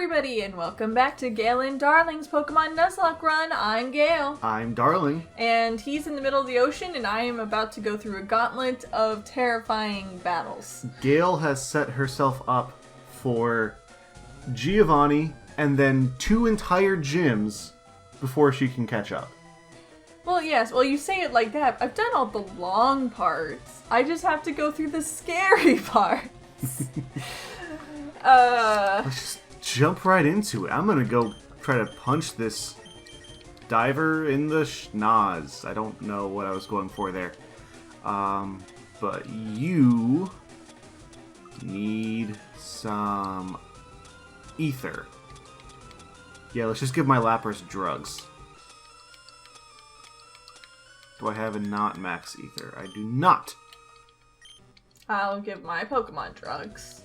everybody, and welcome back to Gale and Darling's Pokemon Nuzlocke run. I'm Gale. I'm Darling. And he's in the middle of the ocean, and I am about to go through a gauntlet of terrifying battles. Gale has set herself up for Giovanni and then 2 entire gyms before she can catch up. Well, yes, well, you say it like that. I've done all the long parts. I just have to go through the scary parts. Let's just jump right into it. I'm gonna go try to punch this diver in the schnoz. I don't know what I was going for there. But you need some ether. Yeah, let's just give my Lapras drugs. Do I have a not max ether? I do not. I'll give my Pokemon drugs.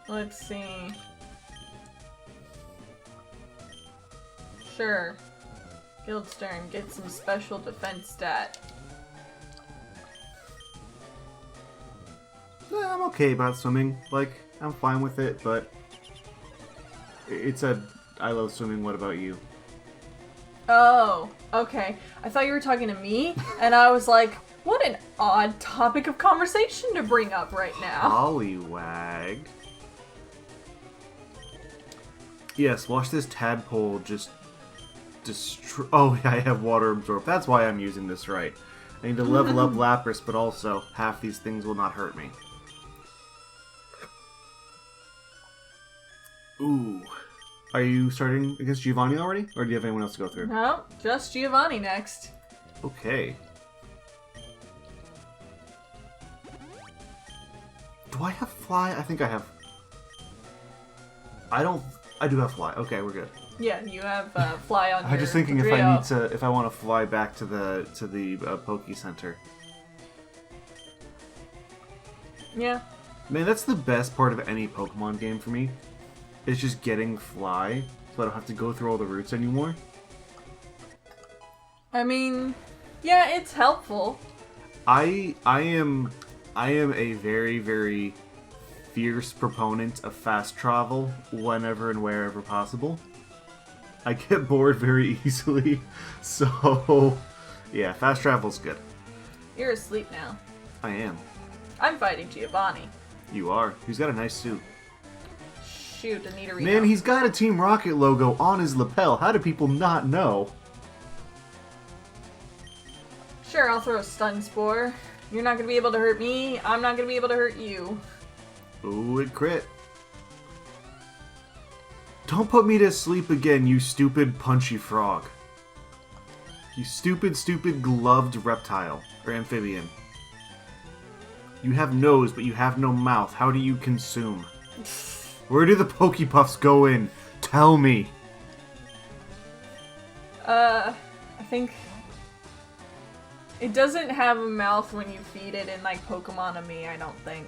Let's see. Sure. Guildstern, get some special defense stat. Yeah, I'm okay about swimming. Like, I'm fine with it, but it said, I love swimming, what about you? Oh, okay. I thought you were talking to me, and I was like, what an odd topic of conversation to bring up right now. Hollywag. Yes, watch this tadpole just destroy. Oh, yeah, I have water absorb. That's why I'm using this right. I need to level up Lapras, but also half these things will not hurt me. Ooh. Are you starting against Giovanni already? Or do you have anyone else to go through? No, just Giovanni next. Okay. Do I have fly? I think I have... I do have fly. Okay, we're good. Yeah, you have fly on I'm your just thinking Trio. if I want to fly back to the Poke Center. Yeah. Man, that's the best part of any Pokemon game for me. Is just getting fly, so I don't have to go through all the routes anymore. I mean, yeah, it's helpful. I am a very, very fierce proponent of fast travel whenever and wherever possible. I get bored very easily, so yeah, fast travel's good. You're asleep now. I am. I'm fighting Giovanni. You are. He's got a nice suit. Shoot, Anita Reno. Man, he's got a Team Rocket logo on his lapel. How do people not know? Sure, I'll throw a stun spore. You're not gonna be able to hurt me. I'm not gonna be able to hurt you. Ooh, it crit. Don't put me to sleep again, you stupid punchy frog. You stupid, stupid gloved reptile. Or amphibian. You have nose, but you have no mouth. How do you consume? Where do the Pokepuffs go in? Tell me. I think... It doesn't have a mouth when you feed it in, like, Pokemon-Ami, I don't think.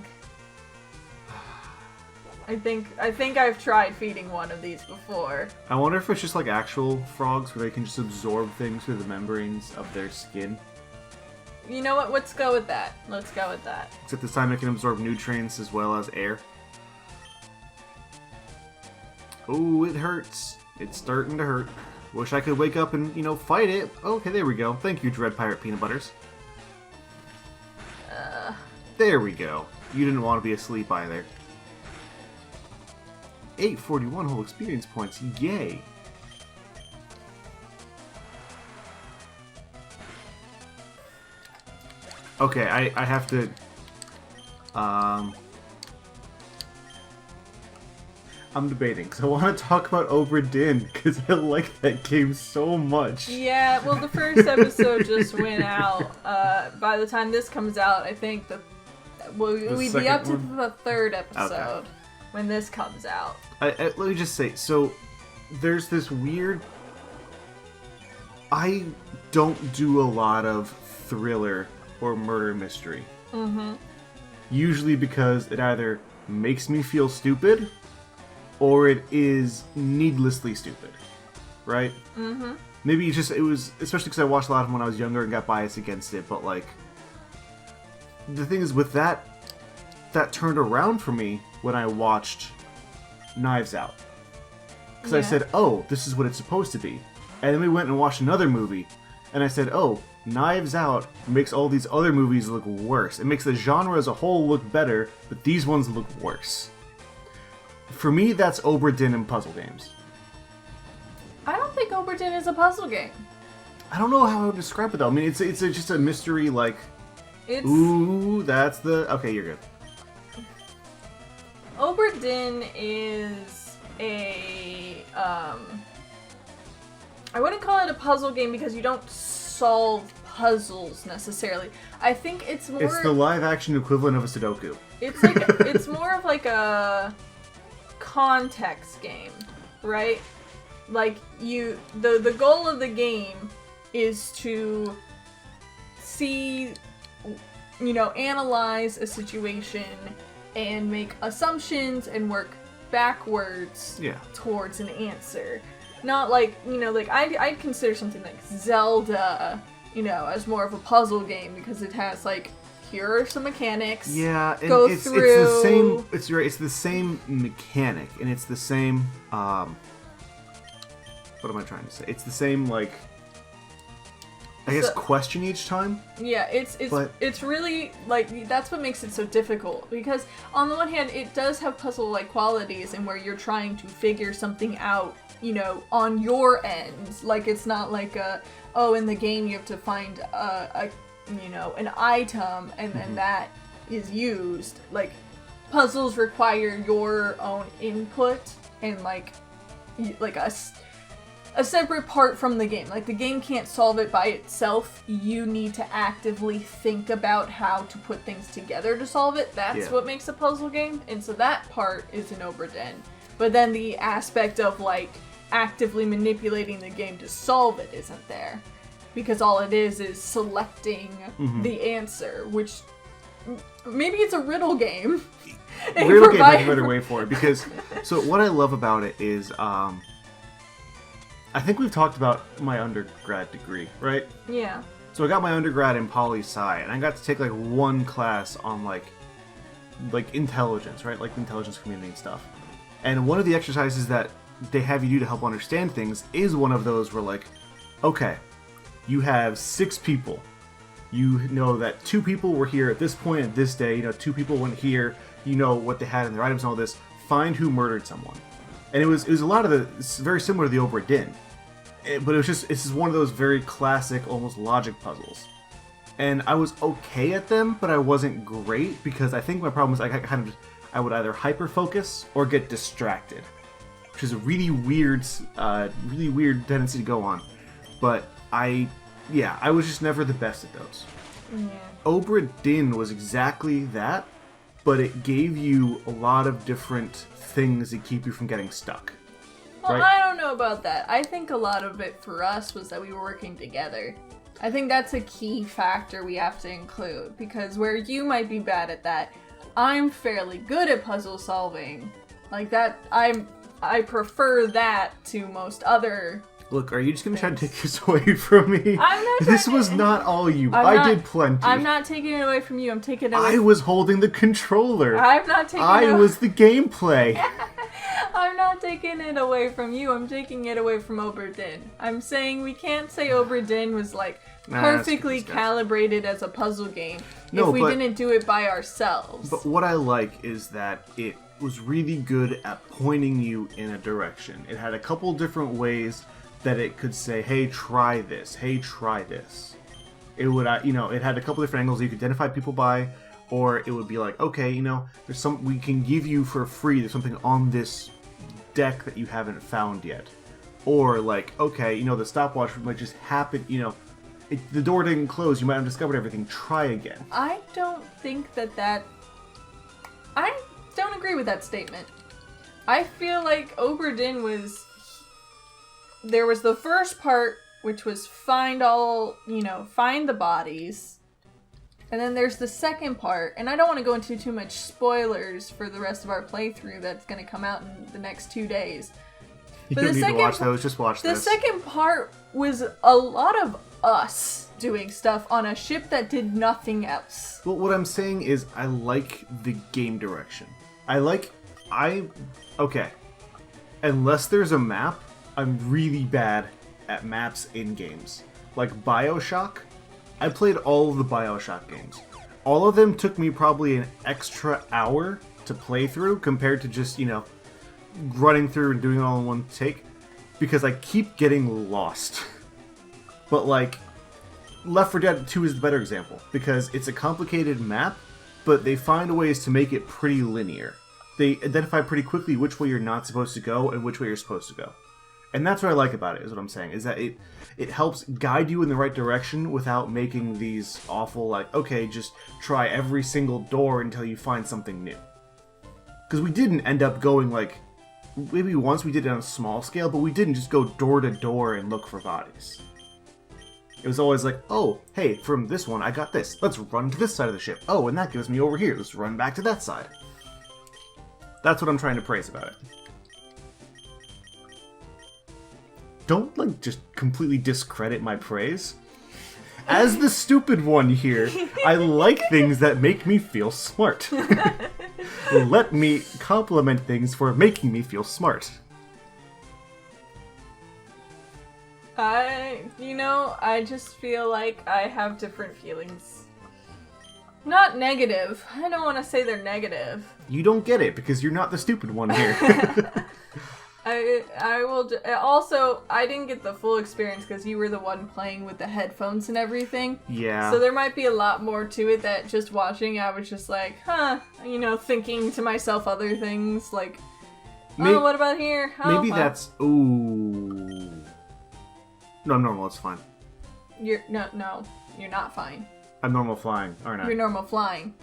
I think I've tried feeding one of these before. I wonder if it's just like actual frogs where they can just absorb things through the membranes of their skin. You know what? Let's go with that. Let's go with that. Except this time it can absorb nutrients as well as air. Oh, it hurts. It's starting to hurt. Wish I could wake up and, fight it. Okay, there we go. Thank you, Dread Pirate Peanut Butters. There we go. You didn't want to be asleep either. 841 whole experience points. Yay. Okay, I have to... I'm debating, because I want to talk about Obra Dinn, because I like that game so much. Yeah, well, the first episode just went out. By the time this comes out, I think we'd be up to the third episode when this comes out. Let me just say, so there's this weird... I don't do a lot of thriller or murder mystery. Mm-hmm. Usually because it either makes me feel stupid or it is needlessly stupid, right? Mm-hmm. Maybe it was, especially because I watched a lot of them when I was younger and got biased against it, but like, the thing is with that, that turned around for me when I watched Knives Out. Because I said, oh, this is what it's supposed to be. And then we went and watched another movie, and I said, oh, Knives Out makes all these other movies look worse. It makes the genre as a whole look better, but these ones look worse. For me, that's Obra Dinn in puzzle games. I don't think Obra Dinn is a puzzle game. I don't know how I would describe it, though. I mean, it's just a mystery, like... Ooh, that's the... Okay, you're good. Obra Dinn is a... I wouldn't call it a puzzle game because you don't solve puzzles necessarily. I think it's more... It's the live-action equivalent of a Sudoku. It's like it's more of like a context game, right? Like the goal of the game is to see, analyze a situation and make assumptions and work backwards towards an answer. Not like, I'd consider something like Zelda, as more of a puzzle game because it has, like, here are some mechanics. Yeah, and go it's through. the same, it's right, it's the same mechanic, and it's the same, what am I trying to say? It's the same, like, I guess question each time. Yeah, it's really, like, that's what makes it so difficult. Because, on the one hand, it does have puzzle-like qualities in where you're trying to figure something out, on your end. Like, it's not like in the game you have to find an item and then that is used. Like, puzzles require your own input and, like a separate part from the game. Like, the game can't solve it by itself. You need to actively think about how to put things together to solve it. That's what makes a puzzle game. And so that part is an Obra Dinn. But then the aspect of, like, actively manipulating the game to solve it isn't there. Because all it is selecting the answer, which maybe it's a riddle game. Riddle game is a better way for it. Because, so what I love about it is, I think we've talked about my undergrad degree, right? Yeah. So I got my undergrad in poli-sci, and I got to take, like, one class on, like intelligence, right? Like, intelligence community and stuff. And one of the exercises that they have you do to help understand things is one of those where, like, okay, you have 6 people. You know that 2 people were here at this point at this day. 2 people went here. You know what they had in their items and all this. Find who murdered someone. And it was a lot of it's very similar to the Obra Dinn. But it's just one of those very classic, almost logic puzzles. And I was okay at them, but I wasn't great because I think my problem was I would either hyper-focus or get distracted. Which is a really weird tendency to go on. But I was just never the best at those. Yeah. Obra Dinn was exactly that, but it gave you a lot of different things that keep you from getting stuck. Well, right? I don't know about that. I think a lot of it for us was that we were working together. I think that's a key factor we have to include, because where you might be bad at that, I'm fairly good at puzzle solving. Like that, I prefer that to most other. Look, are you just going to try to take this away from me? I'm not. This was not all you. I did plenty. I'm not taking it away from you. I'm taking it away. I was holding the controller. I'm not taking it I was the gameplay. I'm not taking it away from you. I'm taking it away from Obra Dinn. I'm saying we can't say Obra Dinn was, like, perfectly calibrated as a puzzle game if we didn't do it by ourselves. But what I like is that it was really good at pointing you in a direction. It had a couple different ways that it could say, hey, try this. Hey, try this. It would, it had a couple different angles you could identify people by, or it would be like, okay, there's some we can give you for free. There's something on this deck that you haven't found yet. Or like, okay, the stopwatch might just happen, the door didn't close. You might have discovered everything. Try again. I don't think I don't agree with that statement. I feel like Obra Dinn there was the first part, which was find the bodies. And then there's the second part, and I don't want to go into too much spoilers for the rest of our playthrough that's going to come out in the next 2 days. You don't need to watch those, just watch this. The second part was a lot of us doing stuff on a ship that did nothing else. Well, what I'm saying is I like the game direction. Okay. Unless there's a map, I'm really bad at maps in games. Like BioShock, I played all of the BioShock games. All of them took me probably an extra hour to play through compared to just, running through and doing it all in one take. Because I keep getting lost. But like, Left 4 Dead 2 is the better example. Because it's a complicated map, but they find ways to make it pretty linear. They identify pretty quickly which way you're not supposed to go and which way you're supposed to go. And that's what I like about it, is what I'm saying. Is that it helps guide you in the right direction without making these awful, like, okay, just try every single door until you find something new. Because we didn't end up going, like, maybe once we did it on a small scale, but we didn't just go door to door and look for bodies. It was always like, oh, hey, from this one I got this. Let's run to this side of the ship. Oh, and that gives me over here. Let's run back to that side. That's what I'm trying to praise about it. Don't, like, just completely discredit my praise. As the stupid one here, I like things that make me feel smart. Let me compliment things for making me feel smart. I just feel like I have different feelings. Not negative. I don't want to say they're negative. You don't get it because you're not the stupid one here. I will. Also, I didn't get the full experience because you were the one playing with the headphones and everything. Yeah. So there might be a lot more to it that just watching, I was just like, thinking to myself other things like, what about here? Oh, maybe that's. Ooh. No, I'm normal. It's fine. No, you're not fine. I'm normal flying, aren't I? You're normal flying.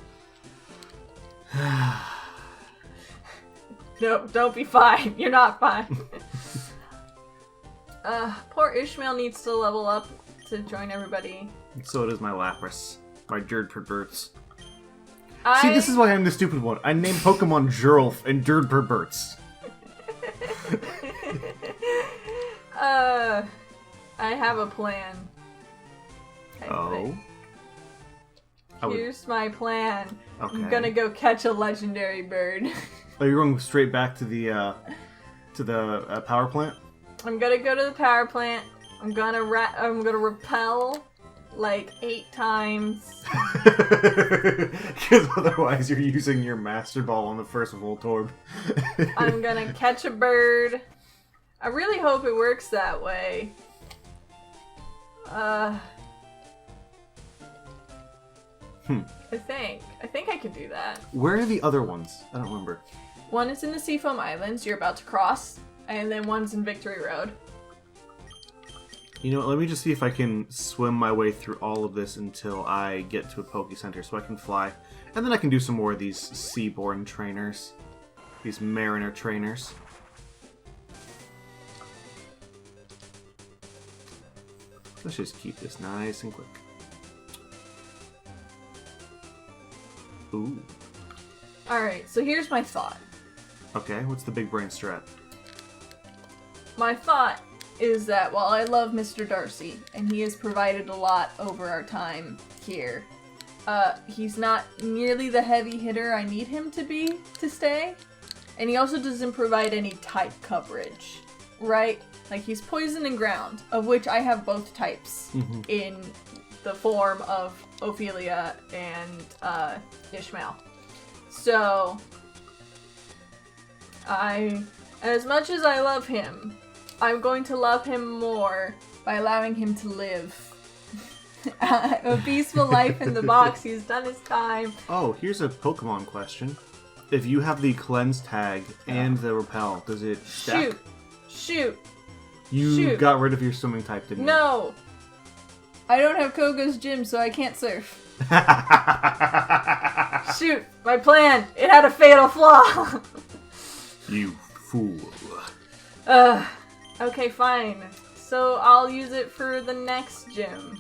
No, don't be fine. You're not fine. Poor Ishmael needs to level up to join everybody. So does my Lapras. My Dirt Perverts. See, this is why I'm the stupid one. I named Pokemon Jurlf and Dirt Perverts. I have a plan. Oh? Here's my plan. Okay. I'm gonna go catch a legendary bird. Oh, you're going straight back to the power plant? I'm gonna go to the power plant. I'm gonna repel like 8 times. Because otherwise you're using your Master Ball on the first Voltorb. I'm gonna catch a bird. I really hope it works that way. I think I can do that. Where are the other ones? I don't remember. One is in the Seafoam Islands you're about to cross, and then one's in Victory Road. You know what, let me just see if I can swim my way through all of this until I get to a Poke Center so I can fly. And then I can do some more of these Seaborn trainers. These Mariner trainers. Let's just keep this nice and quick. Ooh. Alright, so here's my thought. Okay, what's the big brain strat? My thought is that while I love Mr. Darcy, and he has provided a lot over our time here, he's not nearly the heavy hitter I need him to be to stay. And he also doesn't provide any type coverage, right? Like, he's poison and ground, of which I have both types in the form of Ophelia and Ishmael. So, as much as I love him, I'm going to love him more by allowing him to live a peaceful life in the box. He's done his time. Oh, here's a Pokemon question. If you have the Cleanse tag and the Repel, does it stack? Shoot! You got rid of your swimming type, didn't you? No! I don't have Koga's gym, so I can't surf. Shoot! My plan! It had a fatal flaw! You fool. Okay, fine. So I'll use it for the next gym.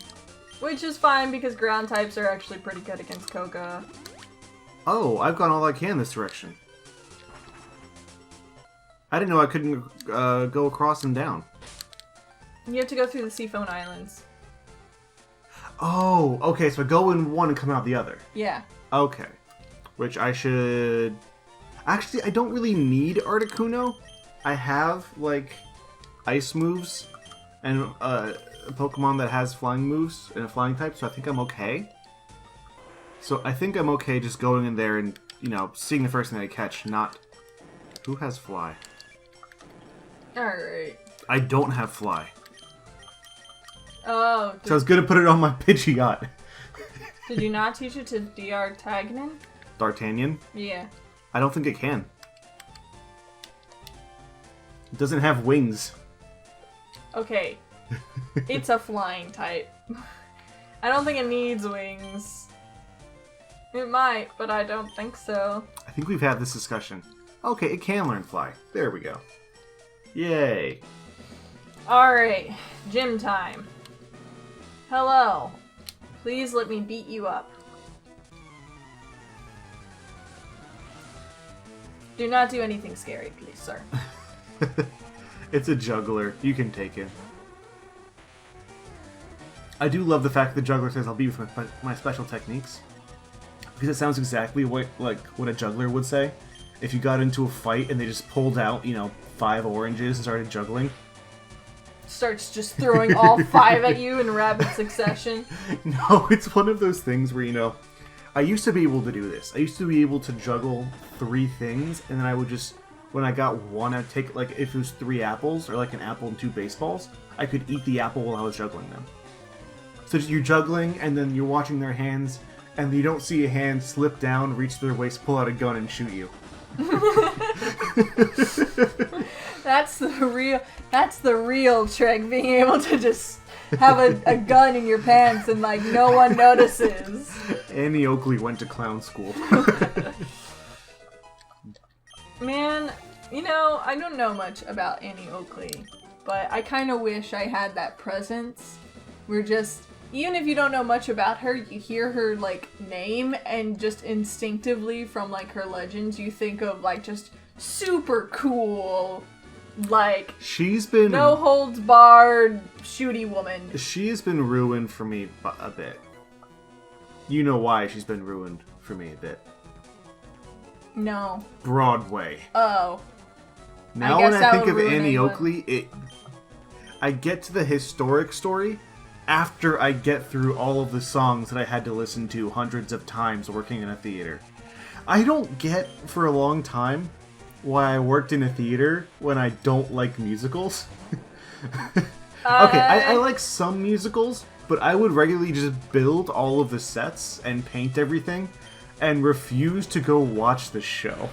Which is fine because ground types are actually pretty good against Koga. Oh, I've gone all I can this direction. I didn't know I couldn't go across and down. You have to go through the Seafoam Islands. Oh, okay, so I go in one and come out the other. Yeah. Okay. Which I should... Actually, I don't really need Articuno. I have, like, ice moves and a Pokemon that has flying moves and a flying type, so I think I'm okay. So I think I'm okay just going in there and, seeing the first thing I catch, not... Who has Fly? Alright. I don't have Fly. Oh. So I was gonna put it on my Pidgeot. Did you not teach it to D'Artagnan? D'Artagnan? Yeah. I don't think it can. It doesn't have wings. Okay. It's a flying type. I don't think it needs wings. It might, but I don't think so. I think we've had this discussion. Okay, it can learn Fly. There we go. Yay. Alright, gym time. Hello. Please let me beat you up. Do not do anything scary, please, sir. It's a juggler. You can take it. I do love the fact that the juggler says I'll beat you with my special techniques. Because it sounds exactly what a juggler would say. If you got into a fight and they just pulled out, 5 oranges and started juggling. Starts just throwing all 5 at you in rapid succession. No, it's one of those things where, I used to be able to do this. I used to be able to juggle 3 things, and then I would just, when I got one, I'd take, if it was 3 apples, or an apple and 2 baseballs, I could eat the apple while I was juggling them. So you're juggling, and then you're watching their hands, and you don't see a hand slip down, reach their waist, pull out a gun, and shoot you. That's the real trick, being able to just have a gun in your pants and no one notices. Annie Oakley went to clown school. Man, I don't know much about Annie Oakley, but I kind of wish I had that presence where just, even if you don't know much about her, you hear her, name, and just instinctively from, her legends, you think of, just super cool, she's been no holds barred shooty woman. She has been ruined for me a bit. You know why she's been ruined for me a bit. No. Broadway. Oh. Now when I think of Annie Oakley, I get to the historic story after I get through all of the songs that I had to listen to hundreds of times working in a theater. I don't get, for a long time, why I worked in a theater when I don't like musicals. Okay, I like some musicals, but I would regularly just build all of the sets and paint everything and refuse to go watch the show.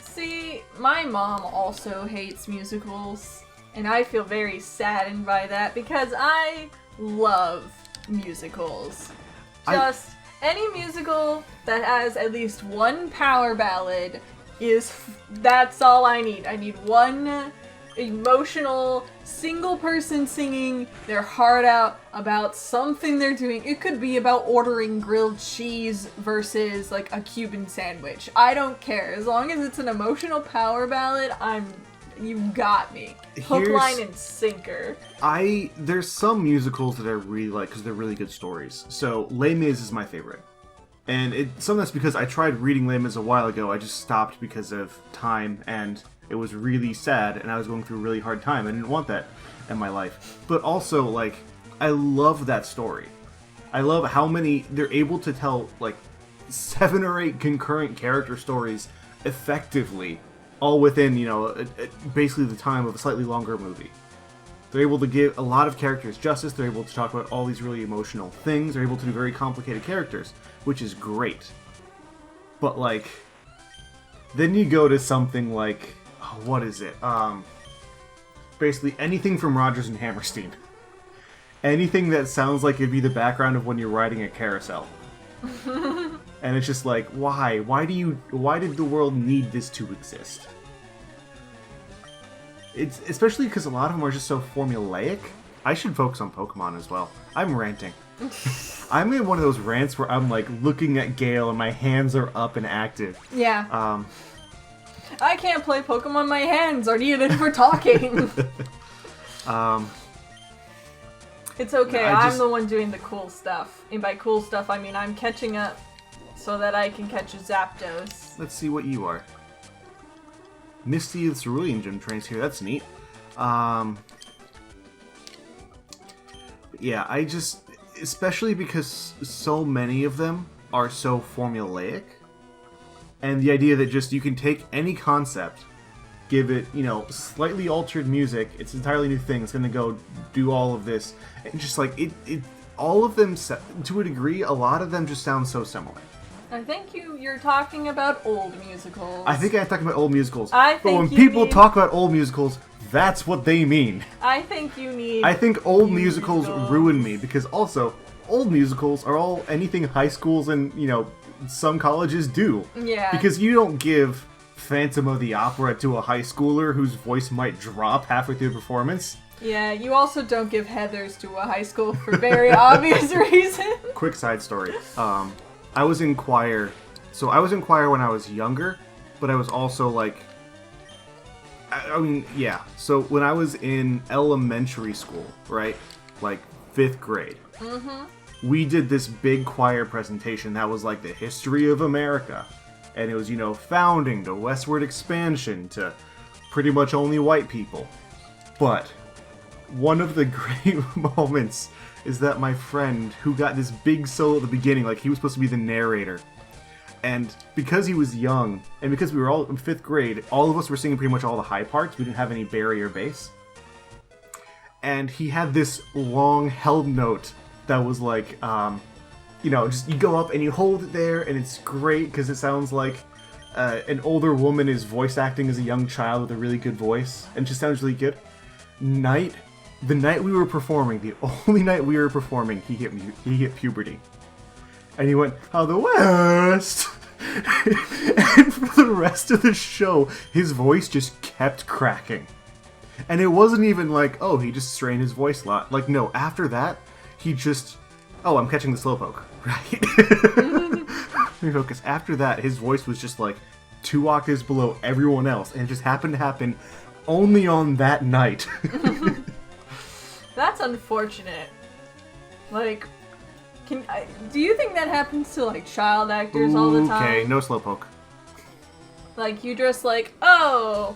See, my mom also hates musicals, and I feel very saddened by that because I love musicals. Any musical that has at least one power ballad that's all I need. I need one emotional single person singing their heart out about something they're doing. It could be about ordering grilled cheese versus a Cuban sandwich. I don't care. As long as it's an emotional power ballad, you've got me. Hook, line, and sinker. There's some musicals that I really like because they're really good stories. So Les Mis is my favorite. And some of that's because I tried reading Les Mis a while ago. I just stopped because of time, and it was really sad, and I was going through a really hard time. I didn't want that in my life. But also, I love that story. I love how many they're able to tell, 7 or 8 concurrent character stories effectively, all within, basically the time of a slightly longer movie. They're able to give a lot of characters justice. They're able to talk about all these really emotional things. They're able to do very complicated characters, which is great. But, then you go to something what is it? Basically anything from Rodgers and Hammerstein. Anything that sounds like it'd be the background of when you're riding a carousel. And it's just why? Why did the world need this to exist? It's especially because a lot of them are just so formulaic. I should focus on Pokemon as well. I'm ranting. I'm in one of those rants where I'm looking at Gale and my hands are up and active. Yeah. I can't play Pokemon. My hands are needed for talking. It's okay, I'm the one doing the cool stuff. And by cool stuff, I mean I'm catching up so that I can catch a Zapdos. Let's see what you are. Misty the Cerulean Gym trains here, that's neat. Yeah, I just... Especially because so many of them are so formulaic. And the idea that just you can take any concept, give it, you know, slightly altered music, it's an entirely new thing, it's gonna go do all of this. And just like, all of them, to a degree, a lot of them just sound so similar. I think you're talking about old musicals. I think I'm talking about old musicals. But when people talk about old musicals, that's what they mean. I think you need... I think old musicals ruin me, because also, old musicals are all anything high schools and, you know, some colleges do. Yeah. Because you don't give Phantom of the Opera to a high schooler whose voice might drop halfway through the performance. Yeah, you also don't give Heathers to a high school for very obvious reasons. Quick side story. I was in choir. So I was in choir when I was younger, but I was also like... I mean, yeah. So when I was in elementary school, right? Like 5th grade. We did this big choir presentation that was like the history of America. And it was, you know, founding to westward expansion to pretty much only white people. But one of the great moments is that my friend, who got this big solo at the beginning, like he was supposed to be the narrator. And because he was young, and because we were all in 5th grade, all of us were singing pretty much all the high parts. We didn't have any barrier bass. And he had this long held note that was like, you know, just you go up and you hold it there, and it's great because it sounds like an older woman is voice acting as a young child with a really good voice, and it just sounds really good. The night we were performing, the only night we were performing, he hit puberty. And he went, "How the West!" And for the rest of the show, his voice just kept cracking. And it wasn't even like, oh, he just strained his voice a lot. Like, no, after that, he just... Oh, I'm catching the slowpoke. Right. Let me focus. After that, his voice was just like 2 octaves below everyone else. And it just happened to happen only on that night. That's unfortunate. Like... do you think that happens to, like, child actors all the time? Okay, no slowpoke. Like, you just like, oh,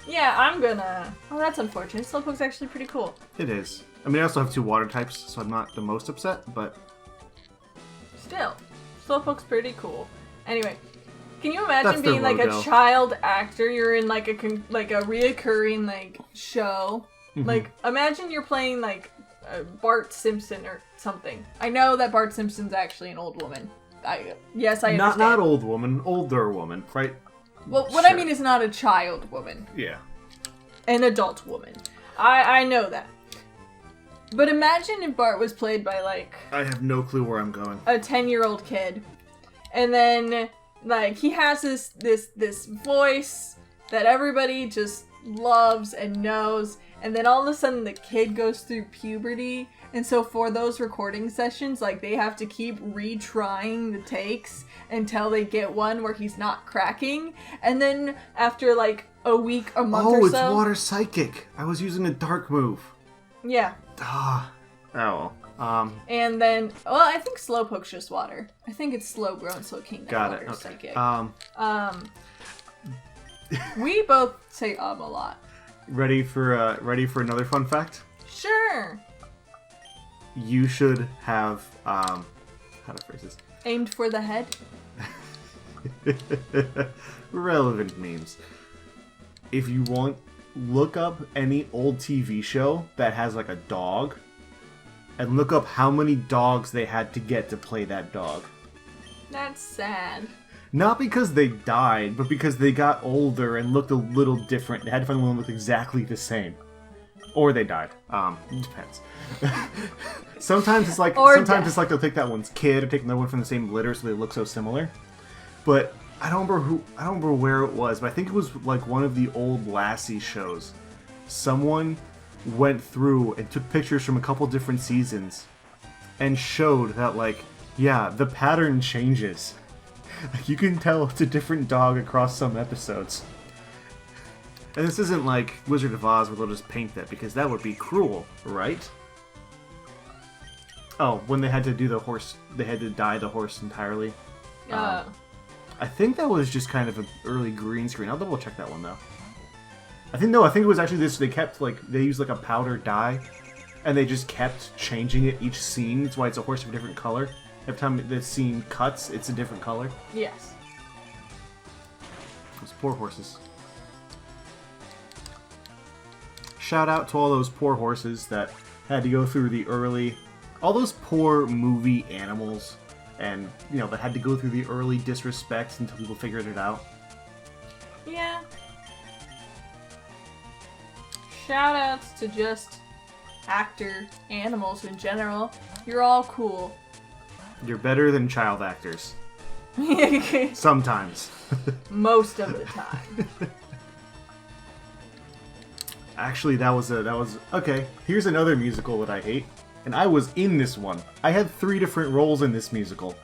yeah, I'm gonna... Oh, that's unfortunate. Slowpoke's actually pretty cool. It is. I mean, I also have 2 water types, so I'm not the most upset, but... Still, Slowpoke's pretty cool. Anyway, can you imagine being, like, logo. a child actor? You're in, like, a reoccurring, like, show. Mm-hmm. Like, imagine you're playing, like, Bart Simpson or something. I know that Bart Simpson's actually an old woman. Yes, I understand. Not old woman, older woman, right? Well, what I mean is not a child woman. Yeah. An adult woman. I know that. But imagine if Bart was played by, like... I have no clue where I'm going. A 10-year-old kid. And then, like, he has this voice that everybody just loves and knows. And then all of a sudden the kid goes through puberty. And so for those recording sessions, like, they have to keep retrying the takes until they get one where he's not cracking. And then after, like, a week, a month or so... Oh, it's water psychic. I was using a dark move. Yeah. Ah. Oh. And then... Well, I think Slowpoke's just water. I think it's slow grown, so it can't get Got water it. Okay. psychic. We both say a lot. Ready for another fun fact? Sure. You should have how to phrase this? Aimed for the head. Relevant memes. If you want, look up any old TV show that has like a dog, and look up how many dogs they had to get to play that dog. That's sad. Not because they died, but because they got older and looked a little different. They had to find one that looked exactly the same. Or they died. It depends. Sometimes it's like they'll take that one's kid or take another one from the same litter so they look so similar. But I don't remember where it was, but I think it was like one of the old Lassie shows. Someone went through and took pictures from a couple different seasons and showed that, like, yeah, the pattern changes. Like, you can tell it's a different dog across some episodes. And this isn't like Wizard of Oz where they'll just paint that, because that would be cruel, right? Oh, when they had to do the horse, they had to dye the horse entirely. I think that was just kind of an early green screen. I'll double check that one though. I think it was actually this. They kept they used like a powder dye, and they just kept changing it each scene. That's why it's a horse of a different color. Every time the scene cuts, it's a different color. Yes. Those poor horses. Shout out to all those poor horses that had to go through all those poor movie animals, and that had to go through the early disrespects until people figured it out. Yeah. Shout outs to just actor animals in general. You're all cool. You're better than child actors. Sometimes. Most of the time. Actually, that was okay. Here's another musical that I hate, and I was in this one. I had 3 different roles in this musical.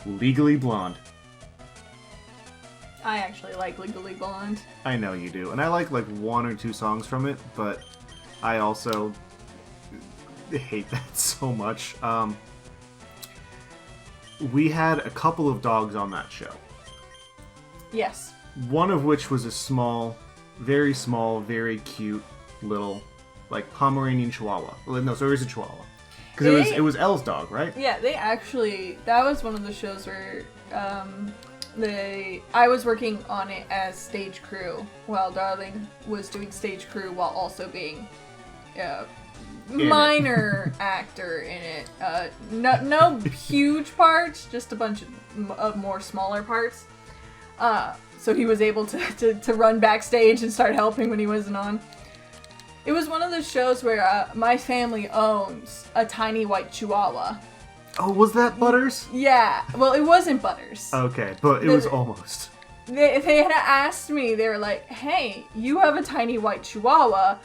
Legally Blonde. I actually like Legally Blonde. I know you do, and I like 1 or 2 songs from it, but I also hate that so much. We had a couple of dogs on that show. Yes. One of which was a very small, very cute little, Pomeranian Chihuahua. No, so it was a Chihuahua. Because it was Elle's dog, right? Yeah, that was one of the shows where I was working on it as stage crew, while Darling was doing stage crew while also being minor actor in it. No huge parts, just a bunch of more smaller parts. So he was able to run backstage and start helping when he wasn't on. It was one of those shows where my family owns a tiny white Chihuahua. Oh, was that Butters? Yeah. Well, it wasn't Butters. Okay, but it was almost. They had asked me, they were like, hey, you have a tiny white Chihuahua.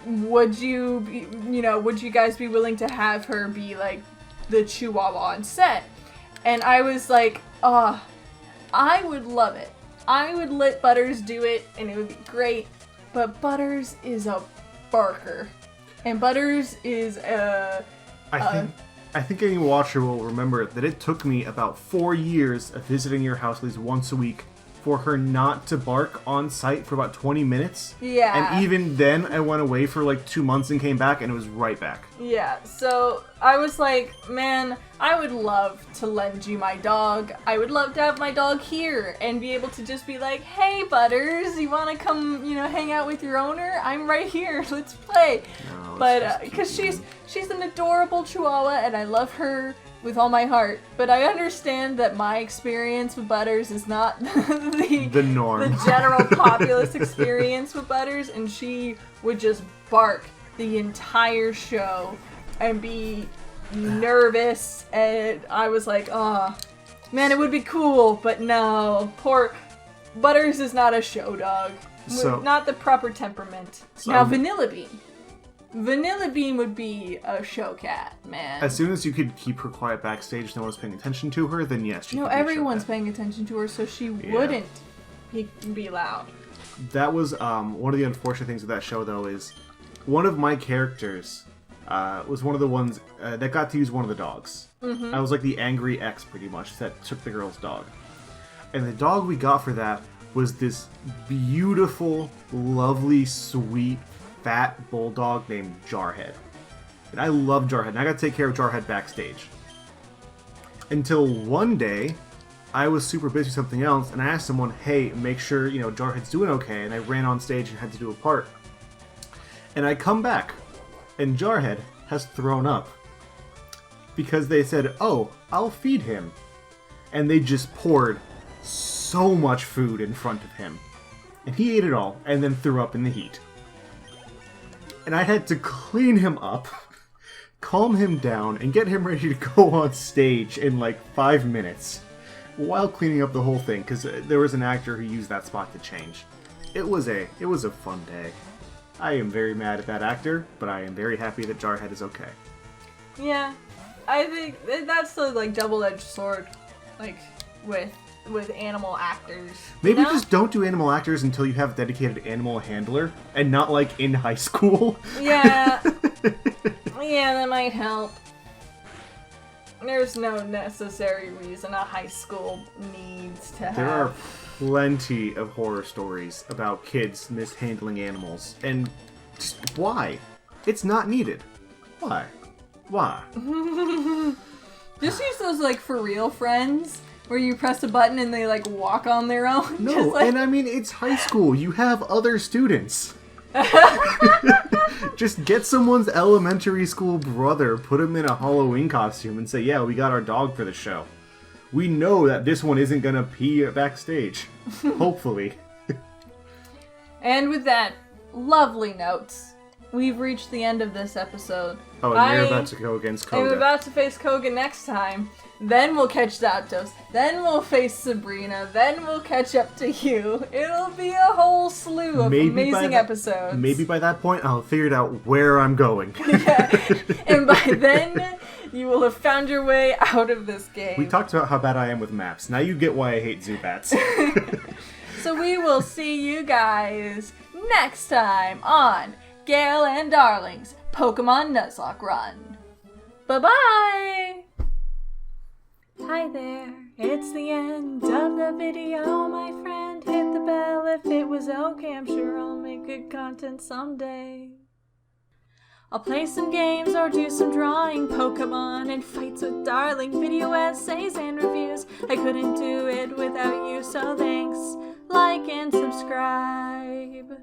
Would you guys be willing to have her be, the Chihuahua on set? And I was like, I would love it. I would let Butters do it, and it would be great. But Butters is a barker. And Butters is I think any watcher will remember that it took me about 4 years of visiting your house at least once a week for her not to bark on site for about 20 minutes. Yeah. And even then, I went away for 2 months and came back, and it was right back. Yeah, so I was like, man, I would love to lend you my dog. I would love to have my dog here and be able to just be like, hey, Butters, you want to come, hang out with your owner? I'm right here. Let's play. No, but because she's an adorable Chihuahua, and I love her with all my heart, but I understand that my experience with Butters is not the norm. The general populace experience with Butters, and she would just bark the entire show and be nervous, and I was like, oh, man, it would be cool, but no, poor Butters is not a show dog. Not the proper temperament. Now, Vanilla Bean would be a show cat, man. As soon as you could keep her quiet backstage, no one's paying attention to her, then yes, she could be a show everyone's cat. paying attention to her, so she wouldn't be loud. That was one of the unfortunate things with that show, though, is one of my characters was one of the ones that got to use one of the dogs. Mm-hmm. I was like the angry ex, pretty much, that took the girl's dog. And the dog we got for that was this beautiful, lovely, sweet, fat bulldog named Jarhead. And I love Jarhead, and I got to take care of Jarhead backstage. Until one day, I was super busy with something else, and I asked someone, hey, make sure, Jarhead's doing okay, and I ran on stage and had to do a part. And I come back, and Jarhead has thrown up. Because they said, oh, I'll feed him. And they just poured so much food in front of him. And he ate it all, and then threw up in the heat. And I had to clean him up, calm him down, and get him ready to go on stage in 5 minutes while cleaning up the whole thing, because there was an actor who used that spot to change. It was a fun day. I am very mad at that actor, but I am very happy that Jarhead is okay. Yeah, I think that's the double-edged sword, with animal actors. Maybe just don't do animal actors until you have a dedicated animal handler, and not in high school. Yeah, Yeah, that might help. There's no necessary reason a high school needs to have... There are plenty of horror stories about kids mishandling animals. And just why? It's not needed. Why? Why? Just use those, like, for real friends, where you press a button and they, like, walk on their own. No, like... and I mean, it's high school. You have other students. Just get someone's elementary school brother, put him in a Halloween costume, and say, yeah, we got our dog for the show. We know that this one isn't gonna pee backstage. Hopefully. And with that lovely notes, we've reached the end of this episode. Oh, and you're about to go against Koga. I'm about to face Koga next time. Then we'll catch Zapdos. Then we'll face Sabrina. Then we'll catch up to you. It'll be a whole slew of amazing episodes. Maybe by that point, I'll have figured out where I'm going. Yeah. And by then, you will have found your way out of this game. We talked about how bad I am with maps. Now you get why I hate Zubats. So we will see you guys next time on Gale and Darling's Pokemon Nuzlocke Run. Bye-bye! Hi there, it's the end of the video, my friend. Hit the bell if it was okay, I'm sure I'll make good content someday. I'll play some games or do some drawing, Pokemon and fights with Darling, video essays and reviews. I couldn't do it without you, so thanks, like and subscribe.